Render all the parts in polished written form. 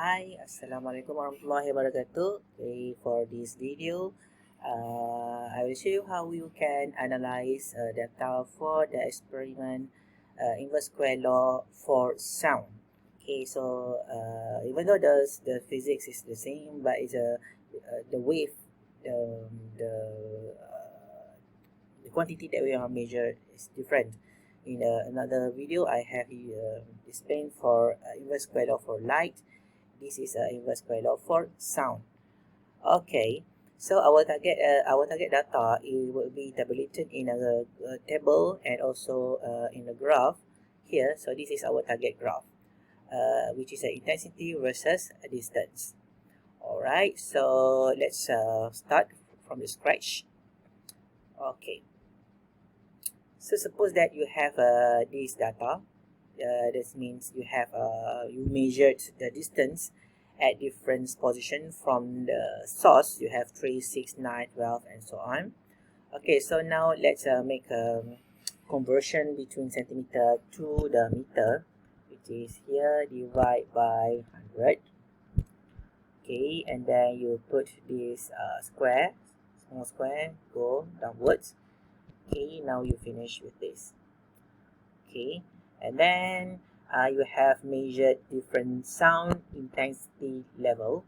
Hi, Assalamualaikum warahmatullahi wabarakatuh. Okay, for this video, I will show you how you can analyze data for the experiment inverse square law for sound. Okay, so even though the physics is the same, but it's the wave, the, the quantity that we are measured is different. In another video, I have explained for inverse square law for light. This is inverse square law for sound. Okay, so our target data, it will be tabulated in a table and also in a graph here. So this is our target graph, which is intensity versus distance. Alright, so let's start from the scratch. Okay, so suppose that you have this data. This means you have you measured the distance at different position from the source. You have 3, 6, 9, 12, and so on. Okay, so now let's make a conversion between centimeter to the meter, which is here, divide by 100. Okay, and then you put this square, small square, go downwards. Okay, now you finish with this. Okay, and then you have measured different sound intensity level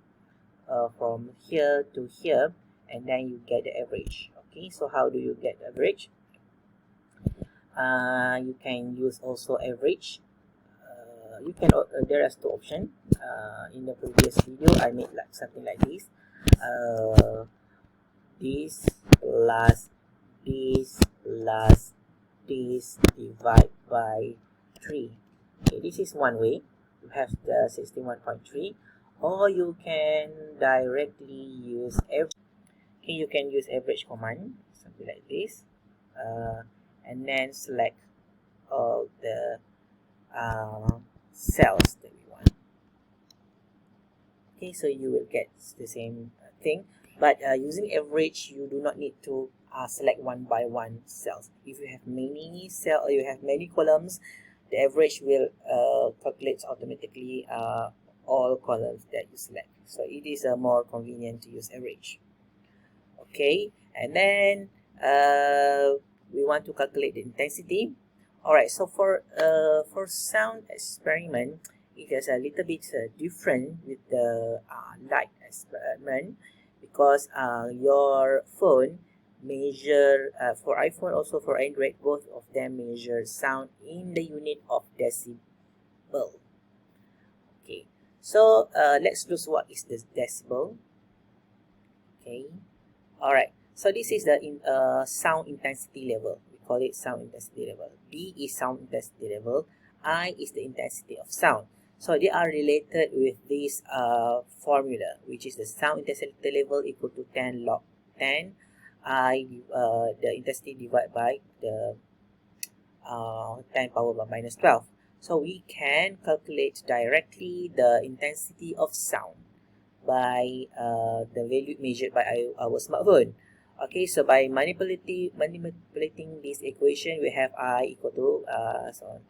from here to here, and then you get the average. Okay, so how do you get the average? You can use also average. You can there are two options. In the previous video, I made like something like this. This plus this plus this divide by 3. Okay, this is one way. You have the 61.3, or you can directly use average. Okay, you can use average command, something like this, and then select all the cells that we want. Okay, so you will get the same thing, but using average, you do not need to select one by one cells. If you have many cells or you have many columns, the average will calculate automatically all columns that you select. So it is more convenient to use average. Okay, and then we want to calculate the intensity. Alright, so for sound experiment, it is a little bit different with the light experiment, because your phone measure for iPhone, also for Android, both of them measure sound in the unit of decibel. Okay, so let's look what is the decibel. Okay, alright, so this is the sound intensity level. We call it sound intensity level. D is sound intensity level, I is the intensity of sound. So they are related with this formula, which is the sound intensity level equal to 10 log 10 I, the intensity divided by the 10 power by minus 12. So we can calculate directly the intensity of sound by the value measured by our smartphone. Okay, so by manipulating this equation, we have I equal to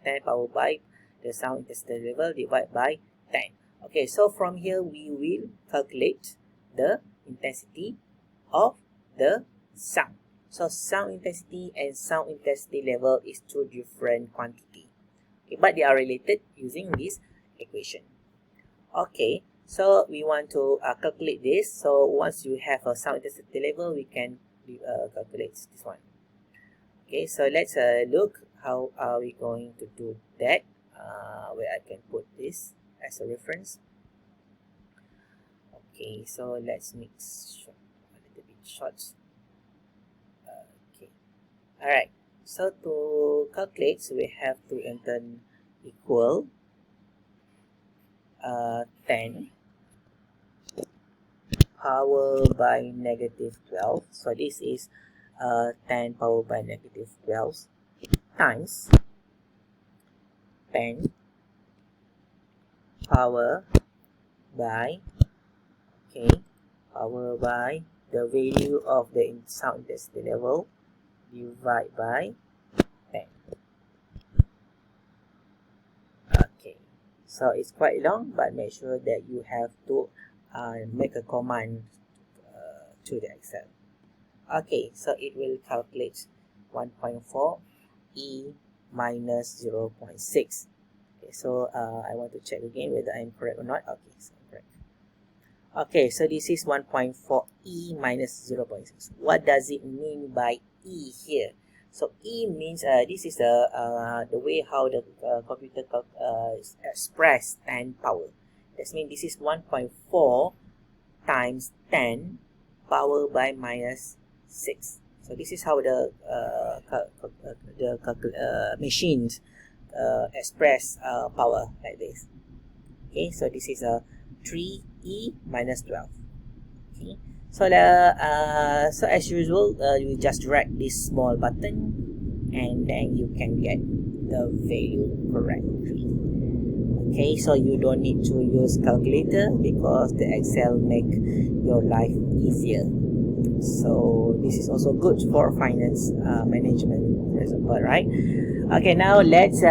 10 power by the sound intensity level divided by 10. Okay, so from here we will calculate the intensity of the sound. So sound intensity and sound intensity level is two different quantity. Okay, but they are related using this equation. Okay, so we want to calculate this. So once you have a sound intensity level, we can calculate this one. Okay, so let's look how are we going to do that. Where I can put this as a reference. Okay, so let's mix a little bit short. Okay, alright, so to calculate, so we have to enter equal 10 power by negative 12. So this is 10 power by negative 12 times 10 power by power by the value of the sound intensity level divide by 10. Okay, So it's quite long, but make sure that you have to make a command to the Excel. Okay, so it will calculate 1.4 e minus 0.6. Okay, so I want to check again whether I'm correct or not. Okay, so I'm correct. Okay, so this is 1.4 e minus 0.6. What does it mean by e here? So e means this is the way how the computer express 10 power. That means this is 1.4 times 10 power by minus 6. So this is how the machines express power like this. Okay, so this is a 3e minus 12. Okay, so so as usual, you just drag this small button and then you can get the value correctly. Okay, so you don't need to use calculator because the Excel make your life easier. So this is also good for finance management, for example, right? Okay, now let's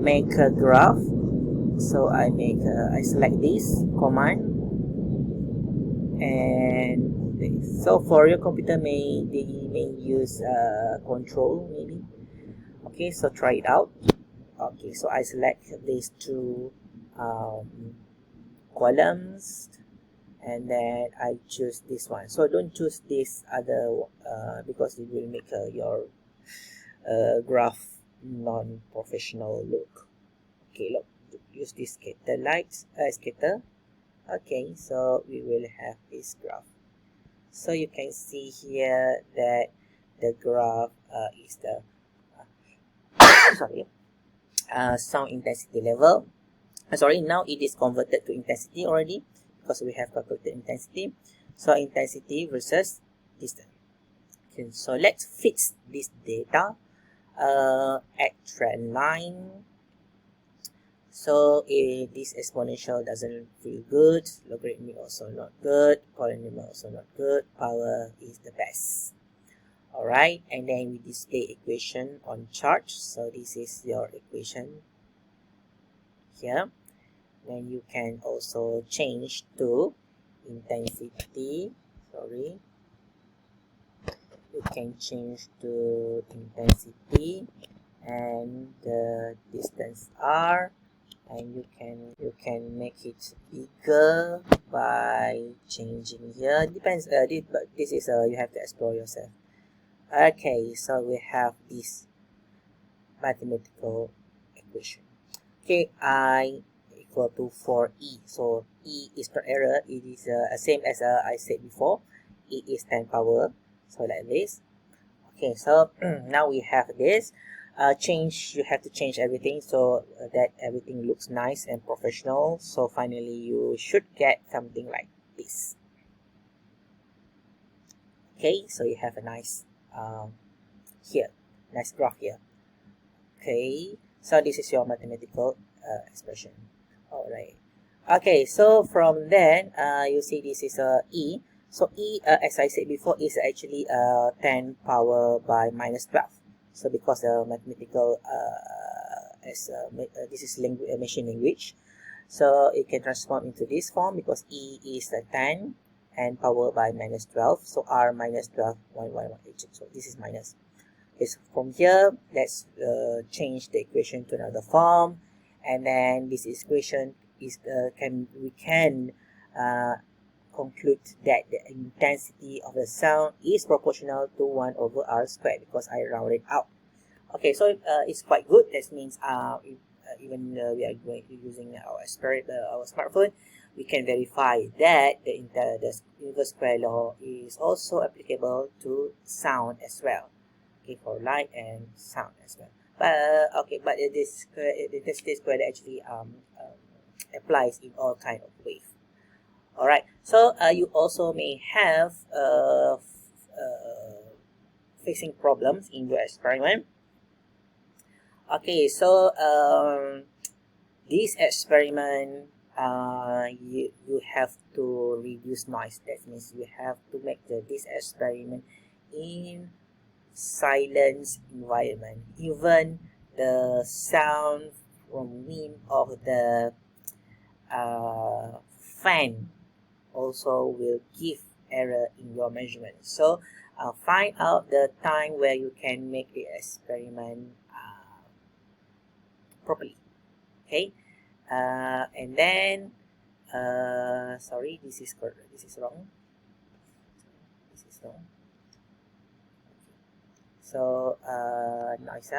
make a graph. So I select this command, and so for your computer they may use control maybe. Okay, so try it out. Okay, so I select these two columns, and then I choose this one. So don't choose this other because it will make your graph non-professional look. Okay, look, use this scatter. Okay, so we will have this graph. So you can see here that the graph is the sorry, sound intensity level. Sorry, now it is converted to intensity already because we have calculated intensity. So intensity versus distance. Okay, so let's fix this data at Trendline. So if this exponential doesn't feel good, logarithmic also not good, polynomial also not good, power is the best. Alright, and then we display equation on chart. So this is your equation here. Then you can also change to intensity. Sorry, you can change to intensity and the distance r, and you can make it bigger by changing here. Depends. But this is you have to explore yourself. Okay, so we have this mathematical equation. Okay, I equal to 4e. So e is per error. It is same as I said before. E is 10 power. So like this. Okay, so now we have this. You have to change everything so that everything looks nice and professional. So finally you should get something like this. Okay, so you have a nice nice graph here. Okay, so this is your mathematical expression. All right. Okay, so from then you see this is e. So e, as I said before, is actually 10 power by minus 12. So because mathematical this is machine language, so it can transform into this form because e is 10 and power by minus 12. So r minus 12 1 So this is minus. Okay, so from here, let's change the equation to another form, and then this equation is we can conclude that the intensity of the sound is proportional to 1 over r squared because I rounded out. Okay, so it's quite good. That means even we are using our smartphone, we can verify that the universal square law is also applicable to sound as well. Okay, for light and sound as well. But okay, but this intensity square actually applies in all kind of wave. All right, so you also may have facing problems in your experiment. Okay, so this experiment you have to reduce noise. That means you have to make this experiment in silence environment. Even the sound from wind of the fan also will give error in your measurement. So find out the time where you can make the experiment properly. Okay, and then sorry, this is correct. This is wrong. This is wrong. So noise.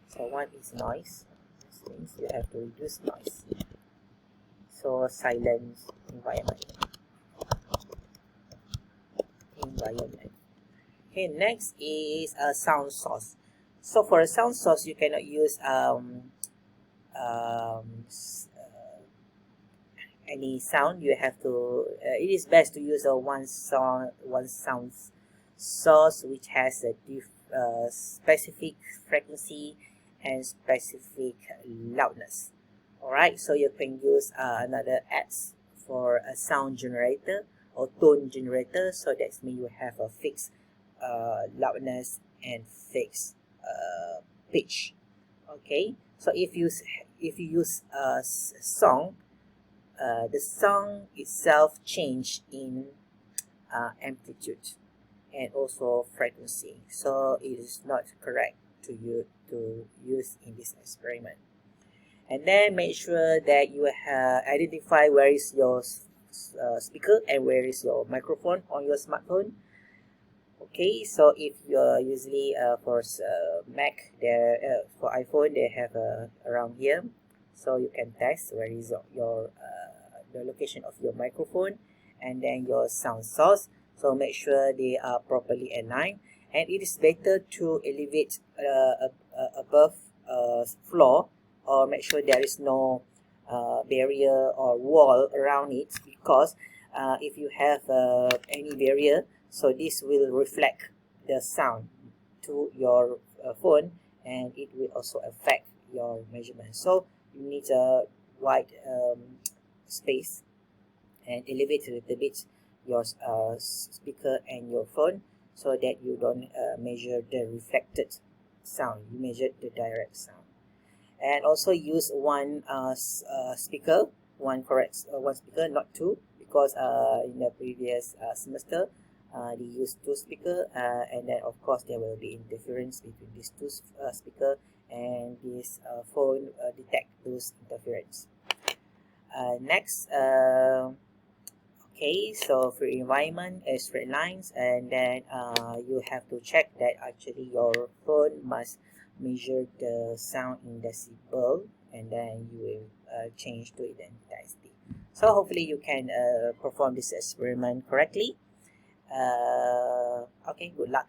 So one is noise. This means you have to reduce noise. So silence environment. Okay, next is a sound source. So for a sound source, you cannot use any sound. You have to. It is best to use a one sound source which has a specific frequency and specific loudness. Alright, so you can use another X for a sound generator or tone generator. So that means you have a fixed loudness and fixed pitch. Okay, so if you use a song, the song itself change in amplitude and also frequency, so it is not correct to use in this experiment. And then make sure that you identify where is your speaker and where is your microphone on your smartphone. Okay, so if you're usually for Mac, for iPhone they have around here, so you can test where is your the location of your microphone and then your sound source. So make sure they are properly aligned, and it is better to elevate above floor, or make sure there is no barrier or wall around it, because if you have any barrier, so this will reflect the sound to your phone, and it will also affect your measurement. So you need a wide space and elevate a little bit your speaker and your phone, so that you don't measure the reflected sound, you measure the direct sound. And also use one speaker, one speaker, not two, because in the previous semester they used two speaker, and then of course there will be interference between these two speaker, and this phone detect those interference. Next, okay, so for environment is straight lines, and then you have to check that actually your phone must measure the sound in decibel, and then you will change to intensity. So hopefully you can perform this experiment correctly. Okay, good luck.